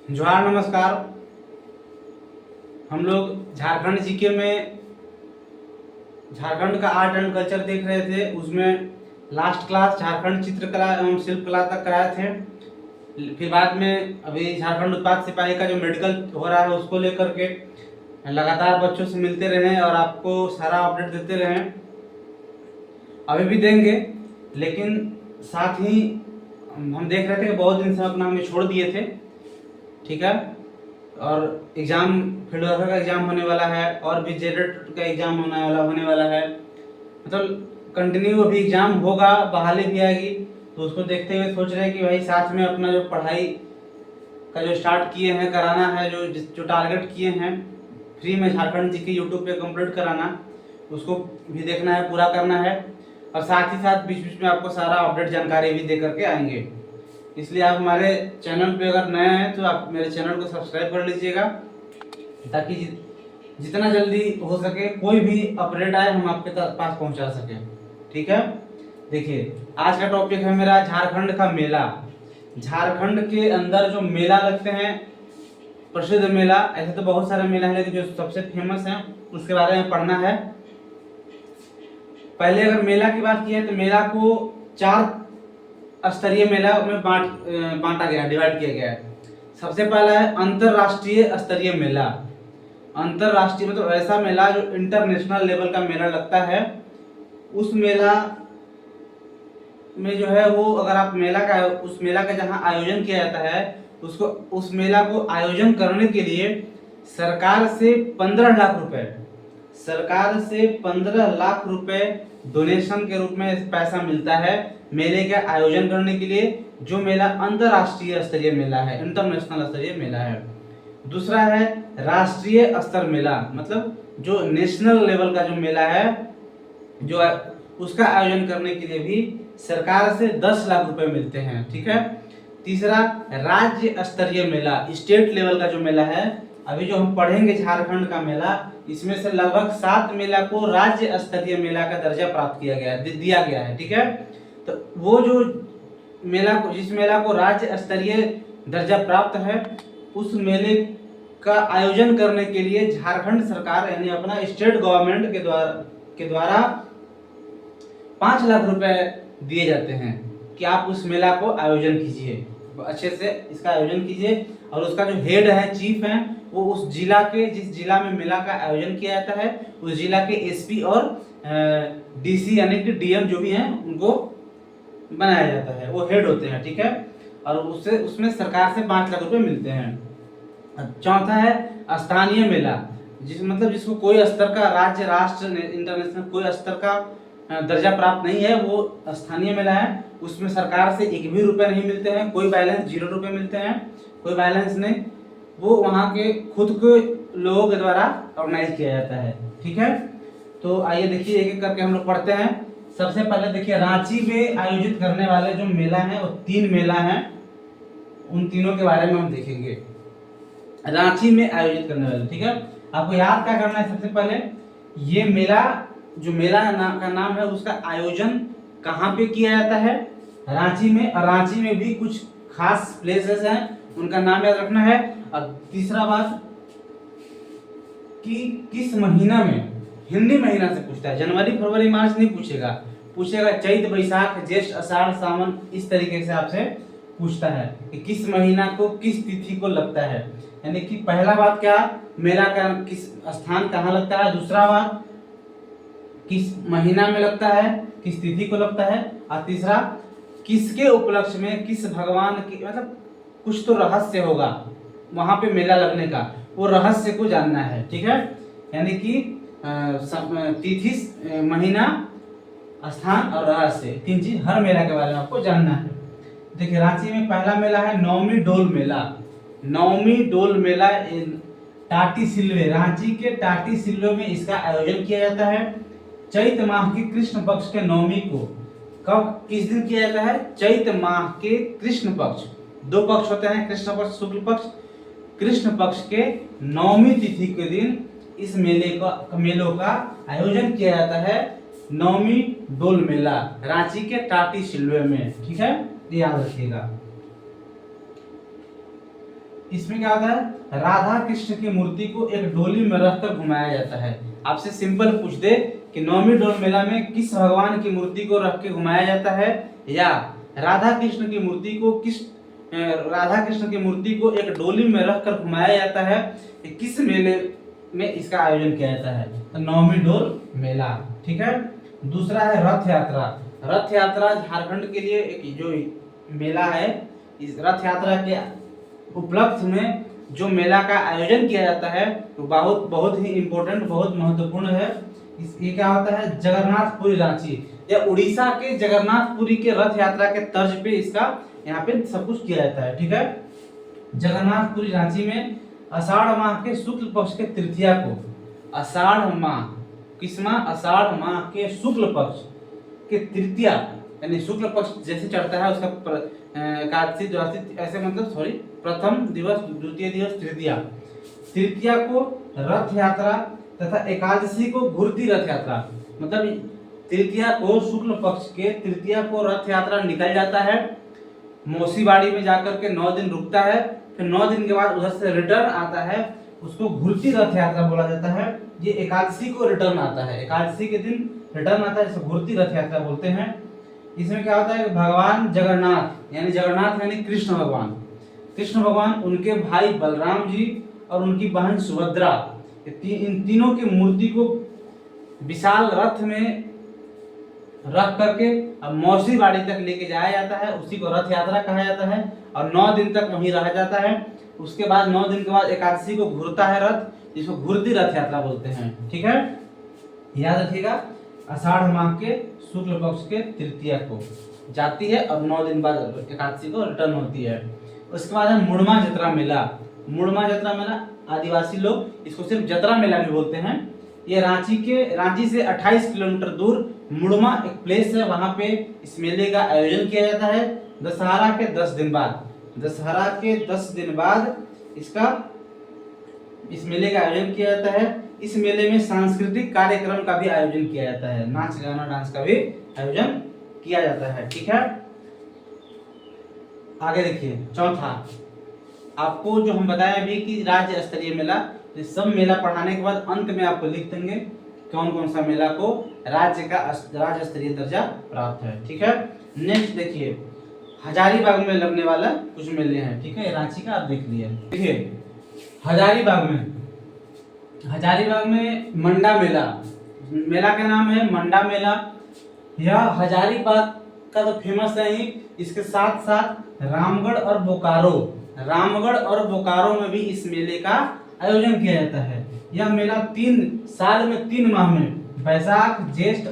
जोहार नमस्कार। हम लोग झारखंड जीके में झारखंड का आर्ट एंड कल्चर देख रहे थे। उसमें लास्ट क्लास झारखंड चित्रकला एवं शिल्पकला तक कराए थे। फिर बाद में अभी झारखंड उत्पाद सिपाही का जो मेडिकल हो रहा है उसको लेकर के लगातार बच्चों से मिलते रहे और आपको सारा अपडेट देते रहे। अभी भी देंगे, लेकिन साथ ही हम देख रहे थे कि बहुत दिन से अपना हमें छोड़ दिए थे। ठीक है, और एग्ज़ाम वीडियोग्राफर का एग्ज़ाम होने वाला है और भी जेडर का एग्ज़ाम होने वाला है। मतलब कंटिन्यू अभी एग्ज़ाम होगा, बहाली भी आएगी, तो उसको देखते हुए सोच रहे हैं कि भाई साथ में अपना जो पढ़ाई का जो स्टार्ट किए हैं कराना है, जो टारगेट किए हैं फ्री में झारखंड जी के यूट्यूब पे कंप्लीट कराना, उसको भी देखना है, पूरा करना है। और साथ ही साथ बीच बीच में आपको सारा अपडेट जानकारी भी दे करके आएंगे। इसलिए आप हमारे चैनल पे अगर नए हैं तो आप मेरे चैनल को सब्सक्राइब कर लीजिएगा, ताकि जितना जल्दी हो सके कोई भी अपडेट आए हम आपके पास पहुंचा सके। ठीक है, देखिए आज का टॉपिक है मेरा झारखंड का मेला। झारखंड के अंदर जो मेला लगते हैं, प्रसिद्ध मेला, ऐसे तो बहुत सारे मेला है, लेकिन जो सबसे फेमस है उसके बारे में पढ़ना है। पहले अगर मेला की बात की है तो मेला को 4 स्तरीय मेला में बांटा गया, डिवाइड किया गया है। सबसे पहला है अंतरराष्ट्रीय स्तरीय मेला। अंतरराष्ट्रीय मतलब ऐसा मेला जो इंटरनेशनल लेवल का मेला लगता है। उस मेला में जो है वो, अगर आप उस मेला का जहां आयोजन किया जाता है, उस मेला को आयोजन करने के लिए सरकार से 15 लाख रुपए डोनेशन के रूप में पैसा मिलता है मेले के आयोजन करने के लिए। जो मेला अंतरराष्ट्रीय स्तरीय मेला है, इंटरनेशनल स्तरीय मेला है। दूसरा है राष्ट्रीय स्तर मेला, मतलब जो नेशनल लेवल का जो मेला है, जो उसका आयोजन करने के लिए भी सरकार से 10 लाख रुपए मिलते हैं। ठीक है। तीसरा राज्य स्तरीय मेला, स्टेट लेवल का जो मेला है, अभी जो हम पढ़ेंगे झारखंड का मेला, इसमें से लगभग 7 मेला को राज्य स्तरीय मेला का दर्जा प्राप्त किया गया दिया गया है। ठीक है, तो वो जो जिस मेला को राज्य स्तरीय दर्जा प्राप्त है, उस मेले का आयोजन करने के लिए झारखंड सरकार यानी अपना स्टेट गवर्नमेंट के द्वारा 5 लाख रुपए दिए जाते हैं कि आप उस मेला को आयोजन कीजिए, अच्छे से इसका आयोजन कीजिए। और उसका जो हेड है, चीफ है, वो उस जिला के, जिस जिला में मेला का आयोजन किया जाता है, उस जिला के एसपी और डीसी यानी कि डीएम जो भी हैं, उनको बनाया जाता है, वो हेड होते हैं। ठीक है, और उसमें सरकार से 5 लाख रुपए मिलते हैं। चौथा है स्थानीय मेला, जिसको कोई स्तर का, राज्य, राष्ट्र, इंटरनेशनल कोई स्तर का दर्जा प्राप्त नहीं है, वो स्थानीय मेला है। उसमें सरकार से 1 भी रुपए नहीं मिलते हैं, कोई बैलेंस 0 रुपए मिलते हैं, कोई बैलेंस नहीं। वो वहाँ के खुद के लोगों के द्वारा ऑर्गेनाइज किया जाता है। ठीक है, तो आइए देखिए एक एक करके हम लोग पढ़ते हैं। सबसे पहले देखिए रांची में आयोजित करने वाले जो मेला है वो 3 मेला हैं, उन तीनों के बारे में हम देखेंगे। रांची में आयोजित करने वाले, ठीक है, आपको याद क्या करना है। सबसे पहले ये मेला, जो मेला का नाम है, उसका आयोजन कहाँ पे किया जाता है, रांची में। और रांची में भी कुछ खास प्लेसेस हैं, उनका नाम याद रखना है। और तीसरा बात कि किस महीना में, हिंदी महीना से पूछता है, जनवरी फरवरी मार्च नहीं पूछेगा चैत बैसाख ज्येष्ठ आषाढ़ सावन, इस तरीके से आपसे पूछता है कि किस महीना को किस तिथि को लगता है। यानी कि पहला बात क्या, मेला का किस स्थान कहाँ लगता है, दूसरा बात किस महीना में लगता है, किस तिथि को लगता है, और तीसरा किसके उपलक्ष्य में, किस भगवान की, मतलब कुछ तो रहस्य होगा वहां पे मेला लगने का, वो रहस्य को जानना है। ठीक है, यानी कि तिथि, महीना, स्थान और रहस्य, 3 चीज हर मेला के बारे में आपको जानना है। देखिए रांची में पहला मेला है नवमी डोल मेला। नवमी डोल मेला टाटी सिल्वे, रांची के टाटी सिल्वे में इसका आयोजन किया जाता है। चैत माह की कृष्ण पक्ष के नवमी को, कब किस दिन किया जाता है, चैत माह के कृष्ण पक्ष, 2 पक्ष होते हैं, कृष्ण पक्ष, शुक्ल पक्ष। कृष्ण पक्ष के नवमी तिथि के दिन इस मेलों का आयोजन किया जाता है, नवमी डोल मेला, रांची के टाटी सिल्वे में। ठीक है, याद रखिएगा। इसमें क्या होता है, राधा कृष्ण की मूर्ति को एक डोली में रखकर घुमाया जाता है। आपसे सिंपल पूछ दे कि नवमी डोल मेला में किस भगवान की मूर्ति को रख के घुमाया जाता है, या राधा कृष्ण की मूर्ति को राधा कृष्ण की मूर्ति को एक डोली में रखकर घुमाया जाता है, किस मेले में इसका आयोजन किया जाता है, तो नवमी डोल मेला। ठीक है। दूसरा है रथ यात्रा। रथ यात्रा झारखंड के लिए एक जो मेला है, इस रथ यात्रा के उपलक्ष्य में जो मेला का आयोजन किया जाता है तो बहुत बहुत ही इम्पोर्टेंट, बहुत महत्वपूर्ण है। ये क्या होता है, जगन्नाथपुरी रांची या उड़ीसा के जगन्नाथपुरी के रथ यात्रा के तर्ज पे इसका यहाँ पे सब कुछ किया जाता है। ठीक है। जगन्नाथपुरी रांची में आषाढ़ माह के शुक्ल पक्ष के तृतीया को, आषाढ़ माह किस माह, आषाढ़ माह के शुक्ल पक्ष के तृतीया, यानी शुक्ल पक्ष जैसे चढ़ता है उसका कार्तिक द्वादशी ऐसे मतलब सॉरी प्रथम दिवस, द्वितीय दिवस, तृतीया, तृतीया को रथ यात्रा तथा एकादशी को घुरती रथ यात्रा, मतलब तृतीया को शुक्ल पक्ष के तृतीया को रथ यात्रा निकल जाता है, मौसीबाड़ी में जाकर के 9 दिन रुकता है, फिर 9 दिन के बाद उधर से रिटर्न आता है, उसको घुरती रथ यात्रा बोला जाता है। ये एकादशी को रिटर्न आता है, एकादशी के दिन रिटर्न आता है, जिसे घुरती रथ यात्रा बोलते हैं। इसमें क्या होता है, भगवान जगन्नाथ यानी कृष्ण भगवान, कृष्ण भगवान, उनके भाई बलराम जी और उनकी बहन सुभद्रा, इन तीनों की मूर्ति को विशाल रथ में रख करके अब मौसी बाड़ी तक लेके जाया जाता है, उसी को रथ यात्रा कहा जाता है, और 9 दिन तक वहीं रहा जाता है। उसके बाद 9 दिन के बाद एकादशी को घुरता है रथ, जिसको घुरती रथ यात्रा बोलते हैं। ठीक है, याद रखिएगा, आषाढ़ माह के शुक्ल पक्ष के तृतीया को जाती है और 9 दिन बाद एकादशी को रिटर्न होती है। उसके बाद है मुड़मा जतरा मेला। मुड़मा जतरा मेला आदिवासी लोग इसको सिर्फ जतरा मेला भी बोलते हैं। ये रांची से 28 किलोमीटर दूर मुड़मा एक प्लेस है, वहां पे इस मेले का आयोजन किया जाता है दशहरा के 10 दिन बाद। दशहरा के 10 दिन बाद इस मेले का आयोजन किया जाता है। इस मेले में सांस्कृतिक कार्यक्रम का भी आयोजन किया जाता है, नाच गाना डांस का भी आयोजन किया जाता है। ठीक है, आगे देखिए चौथा, आपको जो हम बताए अभी कि राज्य स्तरीय मेला, तो सब मेला पढ़ाने के बाद अंत में आपको लिख देंगे कौन कौन सा मेला को राज्य स्तरीय दर्जा प्राप्त है। ठीक है, नेक्स्ट देखिए हजारीबाग में लगने वाला कुछ मेले हैं। ठीक है, रांची का आप देख लिए। देखिए हजारीबाग में मंडा मेला, मेला का नाम है मंडा मेला। यह हजारीबाग का तो फेमस है ही, इसके साथ साथ रामगढ़ और बोकारो में भी इस मेले का आयोजन किया जाता है। यह मेला 3 साल में 3 माह में बैसाख ज्येष्ठ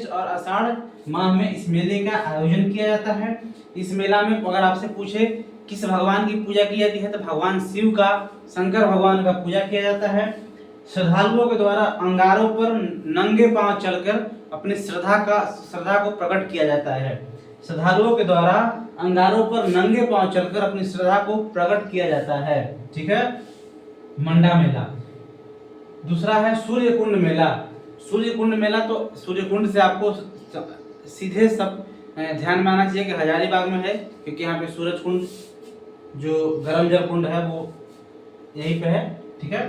और आषाढ़ माह में इस मेले का आयोजन किया जाता है। इस मेला में अगर आपसे पूछे किस भगवान की पूजा की जाती है, तो भगवान शिव का, शंकर भगवान का पूजा किया जाता है। श्रद्धालुओं के द्वारा अंगारों पर नंगे पांव चलकर अपनी श्रद्धा को प्रकट किया जाता है। श्रद्धालुओं के द्वारा अंगारों पर नंगे पांव चलकर अपनी श्रद्धा को प्रकट किया जाता है। ठीक है, मंडा मेला। दूसरा है सूर्यकुंड मेला। सूर्यकुंड मेला, तो सूर्यकुंड से आपको सीधे सब ध्यान में आना चाहिए कि हजारीबाग में है, क्योंकि यहाँ पे सूरज कुंड जो गर्म जल कुंड है वो यहीं पे है। ठीक है,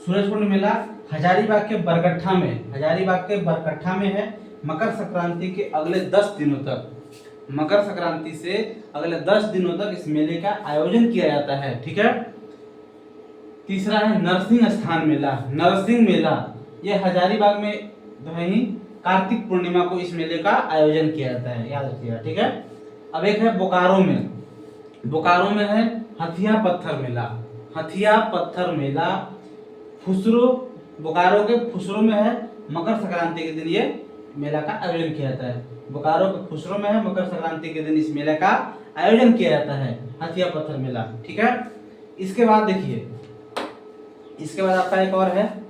सूरज कुंड मेला हजारीबाग के बरकट्ठा में है। मकर संक्रांति के अगले 10 दिनों तक, मकर संक्रांति से अगले 10 दिनों तक इस मेले का आयोजन किया जाता है। ठीक है, तीसरा है नरसिंह स्थान मेला। नरसिंह मेला ये हजारीबाग में जो है ही कार्तिक पूर्णिमा को इस मेले का आयोजन किया जाता है, याद रखिएगा। ठीक है, अब एक है बोकारो में है हथिया पत्थर मेला। फुसरो, बोकारो के फुसरो में है, मकर संक्रांति के दिन ये मेला का आयोजन किया जाता है। बोकारो के फुसरो में है, मकर संक्रांति के दिन इस मेले का आयोजन किया जाता है, हथिया पत्थर मेला। ठीक है, इसके बाद देखिए, इसके बाद आपका एक और है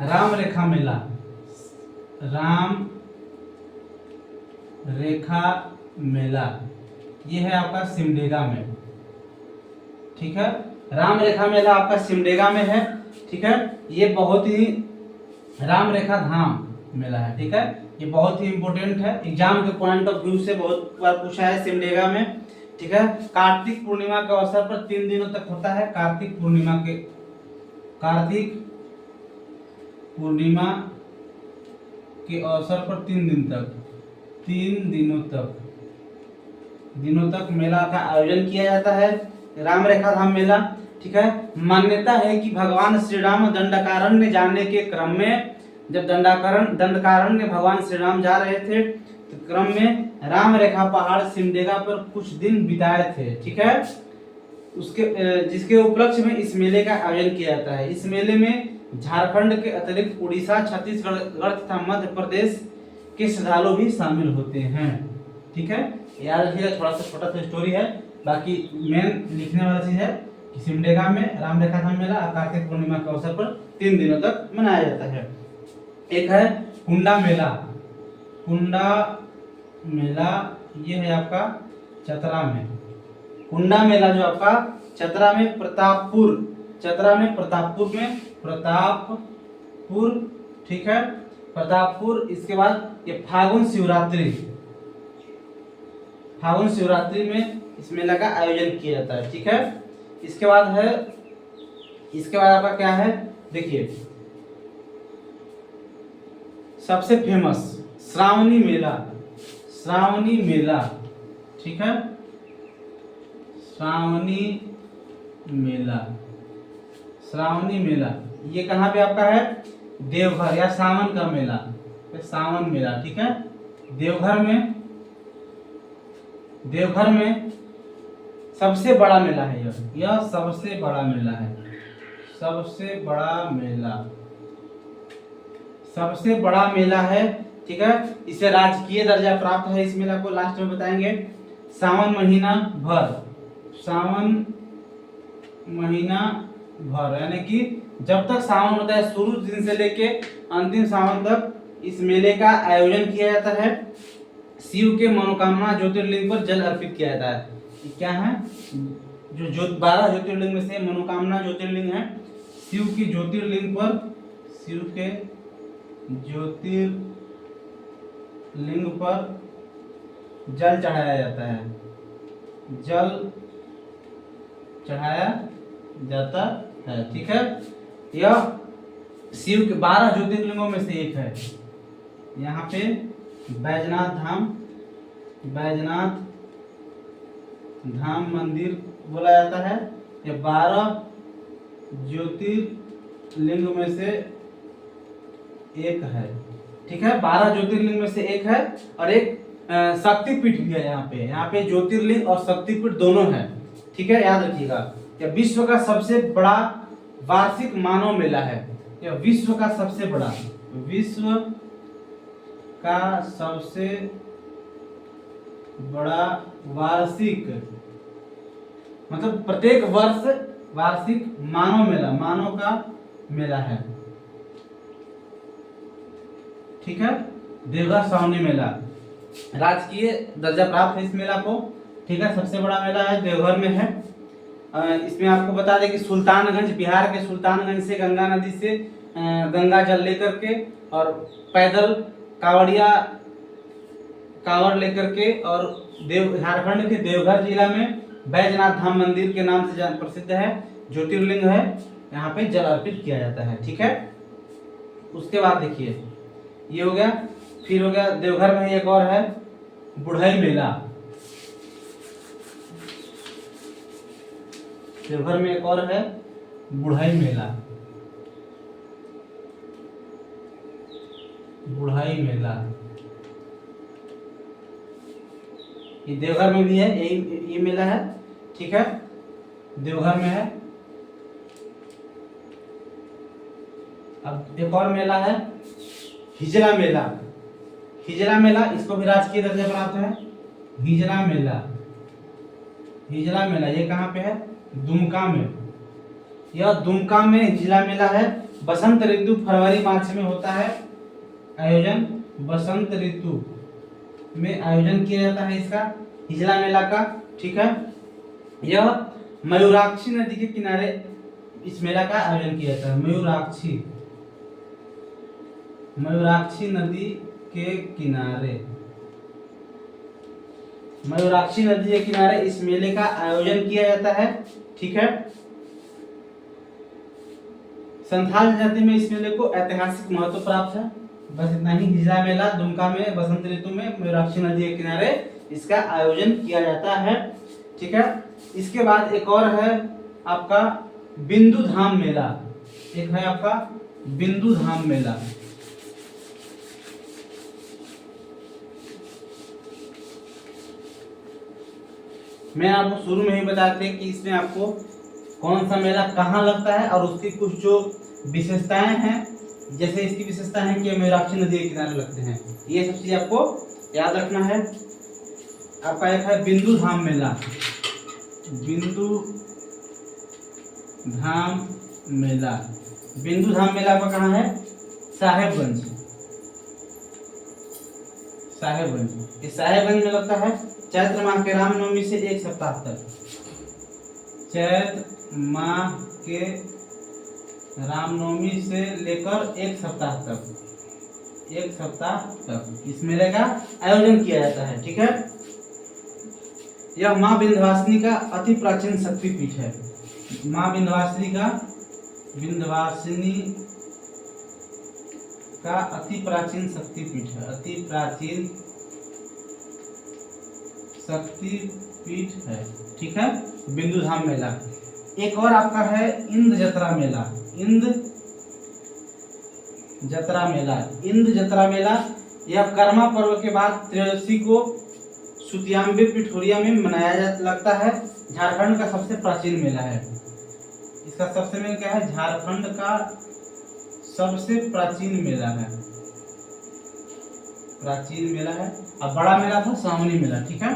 राम रेखा मेला। ये है आपका सिमडेगा में। ठीक है। राम रेखा मेला आपका सिमडेगा में है, ठीक है। ये बहुत ही राम रेखा धाम मेला है, ठीक है। ये बहुत ही इंपॉर्टेंट है, एग्जाम के पॉइंट ऑफ व्यू से बहुत बार पूछा है सिमडेगा में, ठीक है। कार्तिक पूर्णिमा के अवसर पर 3 दिनों तक होता है। कार्तिक पूर्णिमा के अवसर पर 3 दिनों तक मेला का आयोजन किया जाता है, राम रेखा धाम मेला, ठीक है। मान्यता है कि भगवान श्री राम दंडकारण्य जाने के क्रम में, जब दंडकारण्य भगवान श्री राम जा रहे थे तो क्रम में राम रेखा पहाड़ सिमडेगा पर कुछ दिन बिताए थे, ठीक है। जिसके उपलक्ष्य में इस मेले का आयोजन किया जाता है। इस मेले में झारखंड के अतिरिक्त उड़ीसा, छत्तीसगढ़ तथा मध्य प्रदेश के श्रद्धालु भी शामिल होते हैं, ठीक है। याद रखिएगा, थोड़ा सा छोटा सा स्टोरी है, बाकी मेन लिखने वाला चीज है कि सिमडेगा में राम रेखा धाम मेला कार्तिक पूर्णिमा के अवसर पर 3 दिनों तक मनाया जाता है। एक है कुंडा मेला, ये है आपका चतरा में। कुंडा मेला जो आपका चतरा में प्रतापपुर, ठीक है, प्रतापपुर। इसके बाद ये फागुन शिवरात्रि में इस मेला का आयोजन किया जाता है, ठीक है। इसके बाद आपका क्या है, देखिए सबसे फेमस श्रावणी मेला, ठीक है। श्रावणी मेला ये कहाँ पे आपका है, देवघर या सावन का मेला, सावन मेला, ठीक है। देवघर में सबसे बड़ा मेला है यह सबसे बड़ा मेला है, ठीक है। इसे राजकीय दर्जा प्राप्त है। इस मेला को लास्ट में बताएंगे। सावन महीना भर यानी कि जब तक सावन होता है, शुरू दिन से लेके अंतिम सावन तक इस मेले का आयोजन किया जाता है। शिव के मनोकामना ज्योतिर्लिंग पर जल अर्पित किया जाता है। ये क्या है, जो 12 ज्योतिर्लिंग में से मनोकामना ज्योतिर्लिंग है। शिव के ज्योतिर्लिंग पर जल चढ़ाया जाता है, ठीक है। यह शिव के 12 ज्योतिर्लिंगों में से एक है। यहाँ पे बैजनाथ धाम मंदिर बोला जाता है। ये 12 ज्योतिर्लिंग में से एक है, ठीक है। 12 ज्योतिर्लिंग में से एक है और एक शक्तिपीठ भी है। यहाँ पे ज्योतिर्लिंग और शक्तिपीठ दोनों है, ठीक है। याद रखिएगा, यह विश्व का सबसे बड़ा वार्षिक मानव मेला है। यह विश्व का सबसे बड़ा वार्षिक, मतलब प्रत्येक वर्ष वार्षिक मानव का मेला है, ठीक है। देवघर श्रावणी मेला राजकीय दर्जा प्राप्त है इस मेला को, ठीक है। सबसे बड़ा मेला है, देवघर में है। इसमें आपको बता दें कि सुल्तानगंज, बिहार के सुल्तानगंज से गंगा नदी से गंगा जल लेकर के और पैदल कांवड़ लेकर के और झारखंड के देवघर जिला में बैजनाथ धाम मंदिर के नाम से प्रसिद्ध है, ज्योतिर्लिंग है, यहाँ पे जल अर्पित किया जाता है, ठीक है। उसके बाद देखिए, ये हो गया। फिर हो गया देवघर में एक और है बुढ़ई मेला। देवघर में एक और है बुढ़ई मेला। ये देवघर में भी है, ये मेला है, ठीक है। देवघर में है। अब एक और मेला है हिजला मेला। इसको भी राजकीय दर्जा प्राप्त है। हिजला मेला ये कहाँ पे है, दुमका में। यह दुमका में हिजला मेला है। बसंत ऋतु फरवरी मार्च में होता है आयोजन। बसंत ऋतु में आयोजन किया जाता है इसका, हिजला मेला का, ठीक है। यह मयूराक्षी नदी के किनारे इस मेला का आयोजन किया जाता है। मयूराक्षी नदी के किनारे, मयूराक्षी नदी के किनारे इस मेले का आयोजन किया जाता है। ठीक है, संथाल जाति में इस मेले को ऐतिहासिक महत्व प्राप्त है। बस इतना ही। हिजला मेला दुमका में बसंत ऋतु में मयूराक्षी नदी के किनारे इसका आयोजन किया जाता है। ठीक है, इसके बाद एक और है आपका बिंदु धाम मेला। एक है आपका बिंदु धाम मेला। मैं आपको शुरू में ही बताते हैं कि इसमें आपको कौन सा मेला कहाँ लगता है और उसकी कुछ जो विशेषताएं हैं। जैसे इसकी विशेषता है कि मयूराक्षी नदी के किनारे लगते हैं, ये सब चीज आपको याद रखना है। आपका एक है बिंदु धाम मेला। बिंदु धाम मेला, बिंदु धाम मेला आपका कहाँ है? साहेबगंज। साहेबगंज, ये साहेबगंज में लगता है चैत्र माह के रामनवमी से एक सप्ताह तक। चैत्र माह के रामनवमी से लेकर एक सप्ताह तक इस मेले का आयोजन किया जाता है। ठीक है, यह माँ विंध्यवासिनी का अति प्राचीन शक्तिपीठ है। माँ विंध्यवासिनी का अति प्राचीन शक्तिपीठ है। अति प्राचीन शक्तिपीठ है। ठीक है, बिंदु धाम मेला। एक और आपका है इंद्र जत्रा मेला। इंद्र जत्रा मेला यह कर्मा पर्व के बाद त्रयोदशी को सुतियांबे पिठोरिया में मनाया लगता है। झारखंड का सबसे प्राचीन मेला है। इसका सबसे मेन क्या है? झारखंड का सबसे प्राचीन मेला है। अब बड़ा मेला था सावनी मेला। ठीक है,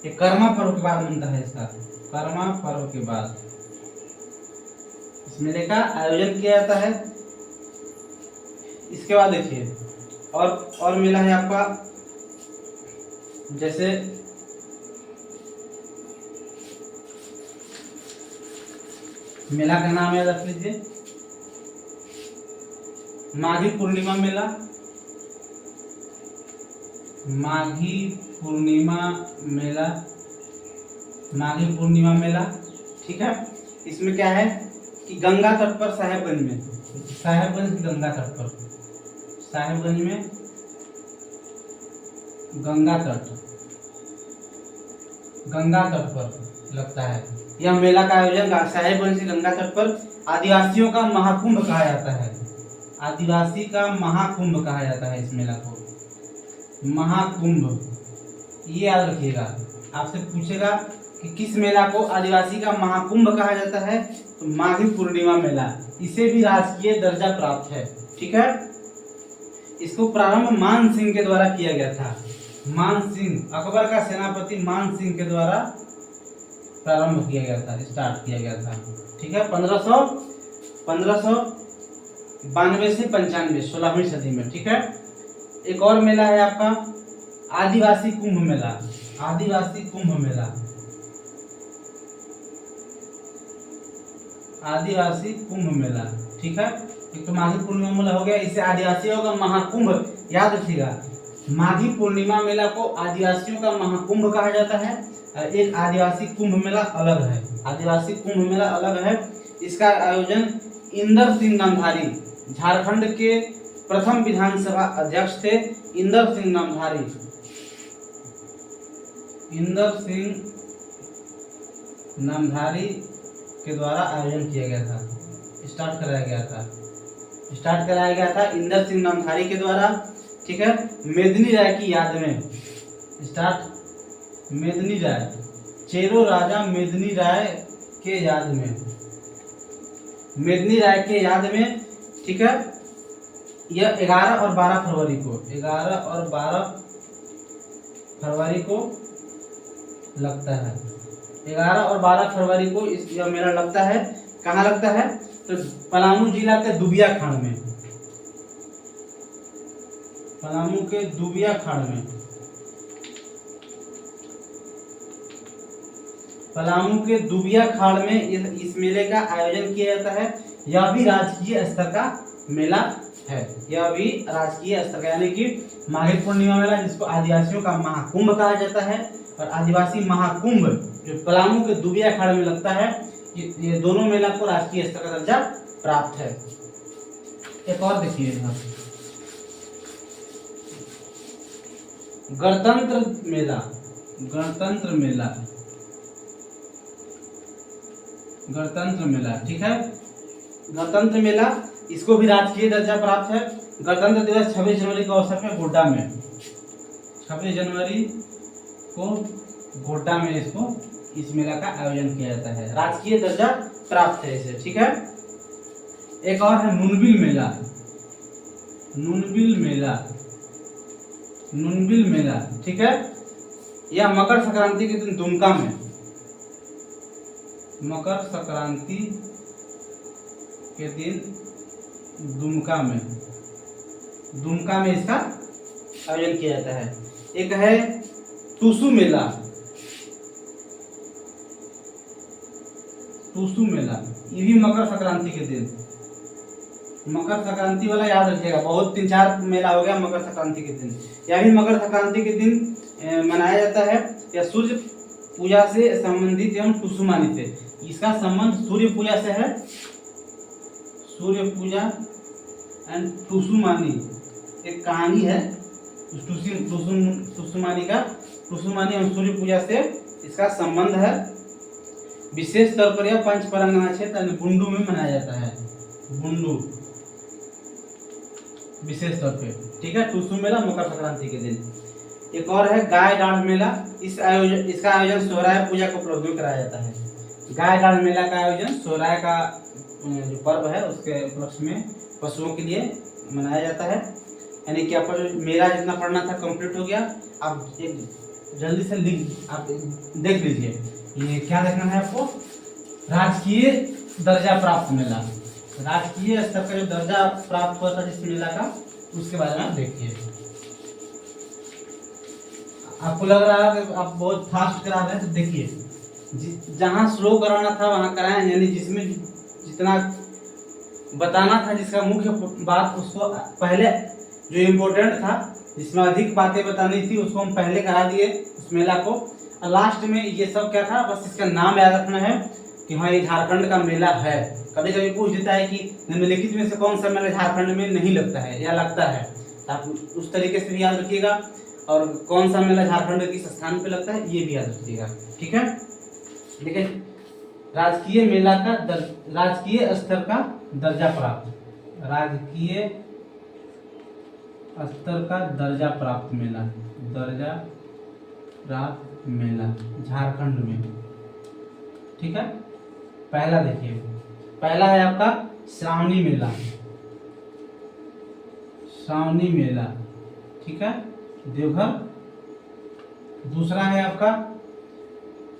ये कर्मा पर्व के बाद बनता है। इसका कर्मा पर्व के बाद इस मेले का आयोजन किया जाता है। इसके बाद देखिए और मेला है आपका, जैसे मेला का नाम याद रख लीजिए, माघी पूर्णिमा मेला। माघी पूर्णिमा मेला। ठीक है, इसमें क्या है कि गंगा तट पर साहेबगंज में गंगा तट पर लगता है यह मेला का आयोजन। साहेबगंज से गंगा तट पर आदिवासियों का महाकुंभ कहा जाता है। आदिवासी का महाकुंभ कहा जाता है इस मेला को। महाकुंभ, ये याद रखिएगा। आपसे पूछेगा कि किस मेला को आदिवासी का महाकुंभ कहा जाता है, तो माघी पूर्णिमा मेला। इसे भी राजकीय दर्जा प्राप्त है। ठीक है, इसको प्रारंभ मान सिंह के द्वारा किया गया था। मान सिंह, अकबर का सेनापति मान सिंह के द्वारा प्रारंभ किया गया था, स्टार्ट किया गया था। ठीक है, 1592 से 95, 16वीं सदी में। ठीक है, एक और मेला है आपका आदिवासी कुंभ मेला। ठीक है, एक तो माघी पूर्णिमा मेला हो गया, इसे आदिवासियों का महाकुंभ याद रखिएगा। माघी पूर्णिमा मेला को आदिवासियों का महाकुंभ कहा जाता है। एक आदिवासी कुंभ मेला अलग है। इसका आयोजन इंदर सिंह नामधारी, झारखंड के प्रथम विधानसभा अध्यक्ष थे। इंदर सिंह नामधारी के द्वारा आयोजन किया गया था, स्टार्ट कराया गया था इंदर सिंह नामधारी के द्वारा। ठीक है, मेदिनी राय की याद में चेरो राजा मेदिनी राय के याद में। ठीक है, यह 11 और 12 फरवरी को लगता है। 11 और 12 फरवरी को यह मेला लगता है। कहाँ लगता है? तो पलामू जिला के दुबिया खाड़ में। पलामू के दुबिया खाड़ में इस मेले का आयोजन किया जाता है। यह भी राजकीय स्तर का मेला है। यह भी राजकीय स्तर का, यानी कि माघी पूर्णिमा मेला, जिसको आदिवासियों का महाकुंभ कहा जाता है, और आदिवासी महाकुंभ जो पलामू के दुबिया खाड़ में लगता है, ये दोनों मेला को राजकीय स्तर का दर्जा प्राप्त है। एक और देखिए यहाँ, गणतंत्र मेला। गणतंत्र मेला, गणतंत्र मेला, ठीक है। गणतंत्र मेला, इसको भी राजकीय दर्जा प्राप्त है। गणतंत्र दिवस 26 जनवरी के अवसर पर गोड्डा में, 26 जनवरी को गोड्डा में इस मेला का आयोजन किया जाता है। राजकीय दर्जा प्राप्त है इसे, ठीक है। एक और है नुनबिल मेला। नुनबिल मेला, नुनबिल मेला, ठीक है। यह मकर संक्रांति के दिन दुमका में, मकर संक्रांति के दिन दुमका में इसका आयोजन किया जाता है। एक है टूसू मेला। टूसू मेला, ये भी मकर संक्रांति के दिन, मकर संक्रांति वाला याद रखिएगा, बहुत 3-4 मेला हो गया मकर संक्रांति के दिन। यह भी मकर संक्रांति के दिन मनाया जाता है। यह सूर्य पूजा से संबंधित एवं टुसुमानी से, इसका संबंध सूर्य पूजा से है। सूर्य पूजा एंड टुसुमानी एक कहानी है, टुसुमानी का, टुसुमानी एवं सूर्य पूजा से इसका संबंध है। विशेष तौर पर यह पंच परगना क्षेत्र बुंडू में मनाया जाता है। बुंडू विशेष तौर पे, ठीक है। टूसू मेला मकर संक्रांति के दिन। एक और है गाय डांड मेला। इसका आयोजन सोहराय पूजा को उपलक्ष्य में कराया जाता है। गाय डांड मेला का आयोजन सोहराय का जो पर्व है उसके उपलक्ष्य में पशुओं के लिए मनाया जाता है। यानी कि आपका जो मेला जितना पढ़ना था कंप्लीट हो गया। आप एक जल्दी से आप देख लीजिए, ये क्या देखना है आपको, राजकीय दर्जा प्राप्त मेला, राजकीय स्तर का जो दर्जा प्राप्त हुआ था जिस मेला का, उसके बारे में आप देखिए। आपको लग रहा है कि आप बहुत फास्ट करा रहे हैं, तो देखिए जहां स्लो कराना था वहां कराएं, यानी जिसमें जितना बताना था, जिसका मुख्य बात, उसको पहले जो इम्पोर्टेंट था, जिसमें अधिक बातें बतानी थी, उसको हम पहले करा दिए उस मेला को। और लास्ट में ये सब क्या था, बस इसका नाम याद रखना है कि हाँ ये झारखंड का मेला है। कभी कभी पूछ देता है कि निम्नलिखित में से कौन सा मेला झारखंड में नहीं लगता है या लगता है, तो आप उस तरीके से भी याद रखिएगा। और कौन सा मेला झारखंड किस स्थान पे लगता है ये भी याद रखिएगा, ठीक है। देखिए, राजकीय मेला का राजकीय स्तर का दर्जा प्राप्त, राजकीय स्तर का दर्जा प्राप्त मेला, दर्जा प्राप्त मेला झारखंड में, ठीक है। पहला देखिए, पहला है आपका श्रावणी मेला, श्रावणी मेला, ठीक है, देवघर। दूसरा है आपका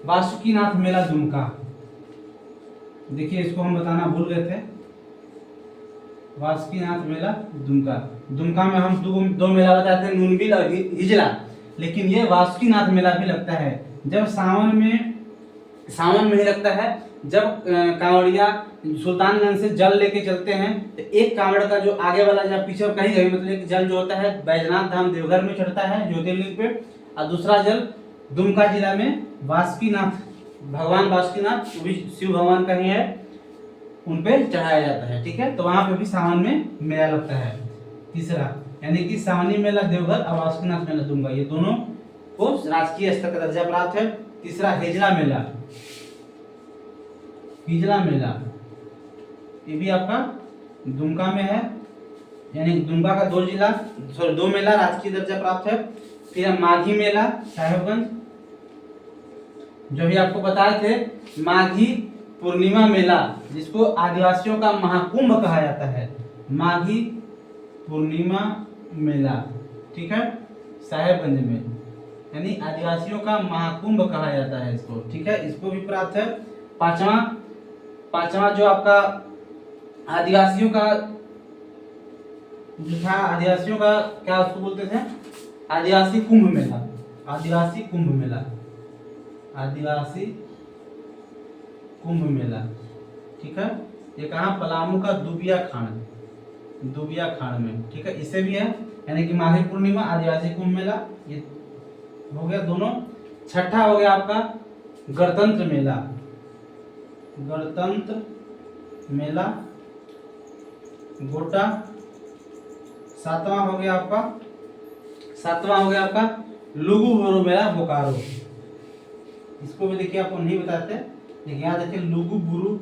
वासुकीनाथ मेला दुमका। देखिए इसको हम बताना भूल गए थे, वासुकीनाथ मेला दुमका। दुमका में हम दो मेला बताते थे, नुनबिल और हिजला, लेकिन ये वासुकीनाथ मेला भी लगता है जब सावन में ही लगता है। जब कांवड़िया सुल्तानगंज से जल लेके चलते हैं, तो एक कांवड़ का जो आगे वाला या पीछे कहीं कहीं मतलब एक जल जो होता है बैजनाथ धाम देवघर में चढ़ता है ज्योतिर्लिंग पे, और दूसरा जल दुमका जिला में वासुकीनाथ, भगवान वासुकीनाथ भी शिव भगवान का ही है, उन पे चढ़ाया जाता है, ठीक है। तो वहां पे भी सावन में मेला लगता है। तीसरा यानी कि सावनी मेला देवघर और वासुकीनाथ मेला दुमका, ये दोनों को राजकीय स्तर का दर्जा प्राप्त है। तीसरा हिजला मेला, हिजला मेला ये भी आपका दुमका में है, यानी दुमका का दो मेला राजकीय दर्जा प्राप्त है। फिर माघी मेला साहेबगंज, जो भी आपको बताए थे, माघी पूर्णिमा मेला जिसको आदिवासियों का महाकुंभ कहा जाता है, माघी पूर्णिमा मेला, ठीक है, साहेबगंज में, यानी आदिवासियों का महाकुंभ कहा जाता है इसको, ठीक है, इसको भी प्राप्त है। पांचवा जो आपका आदिवासियों का जो था, आदिवासियों का क्या उसको बोलते थे, आदिवासी कुंभ मेला, आदिवासी कुंभ मेला, आदिवासी कुंभ मेला, ठीक है। ये कहाँ, पलामू का दुबिया खान, दुबिया खान में, ठीक है। इसे भी है, यानी कि माघी पूर्णिमा, आदिवासी कुंभ मेला, ये हो गया दोनों। छठा हो गया आपका गणतंत्र मेला, गणतंत्र मेला गोड्डा। सातवां हो गया आपका लुगु बुरु मेला बोकारो। इसको भी देखिए, आपको नहीं बताते, लेकिन यहाँ देखिए लुगु बुरु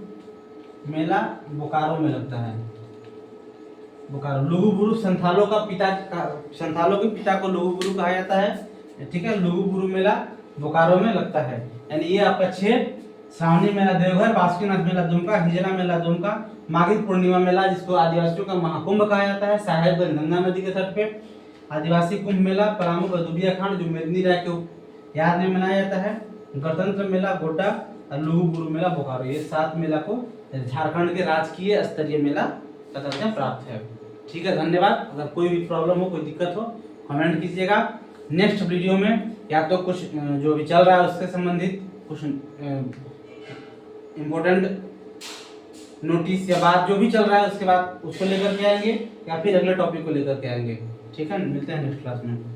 मेला बोकारो में लगता है। बोकारो, लुगु बुरु संथालों के पिता को लुगु बुरु कहा जाता है, ठीक है। लुगु बुरु मेला बोकारो में लगता है। यानी ये आपका 6, श्रावणी मेला देवघर, बासुकीनाथ मेला दुमका, हिजला मेला दुमका, माघी पूर्णिमा मेला जिसको आदिवासियों का महाकुंभ कहा जाता है साहेबगंज गंगा नदी के तट पे, आदिवासी कुंभ मेला पलामू का दुबिया खान जो मेदिनी राय के याद में मनाया जाता है, गणतंत्र मेला गोड्डा और लुगु बुरु मेला बोकारो। ये 7 मेला को झारखंड के राजकीय स्तरीय मेला का दर्जा प्राप्त है, ठीक है। धन्यवाद। अगर कोई भी प्रॉब्लम हो, कोई दिक्कत हो, कमेंट कीजिएगा। नेक्स्ट वीडियो में या तो कुछ जो भी चल रहा है उससे संबंधित कुछ इम्पोर्टेंट नोटिस या बात जो भी चल रहा है उसके बाद उसको लेकर के आएंगे, या फिर अगले टॉपिक को लेकर के आएंगे, ठीक है। मिलते हैं नेक्स्ट क्लास में।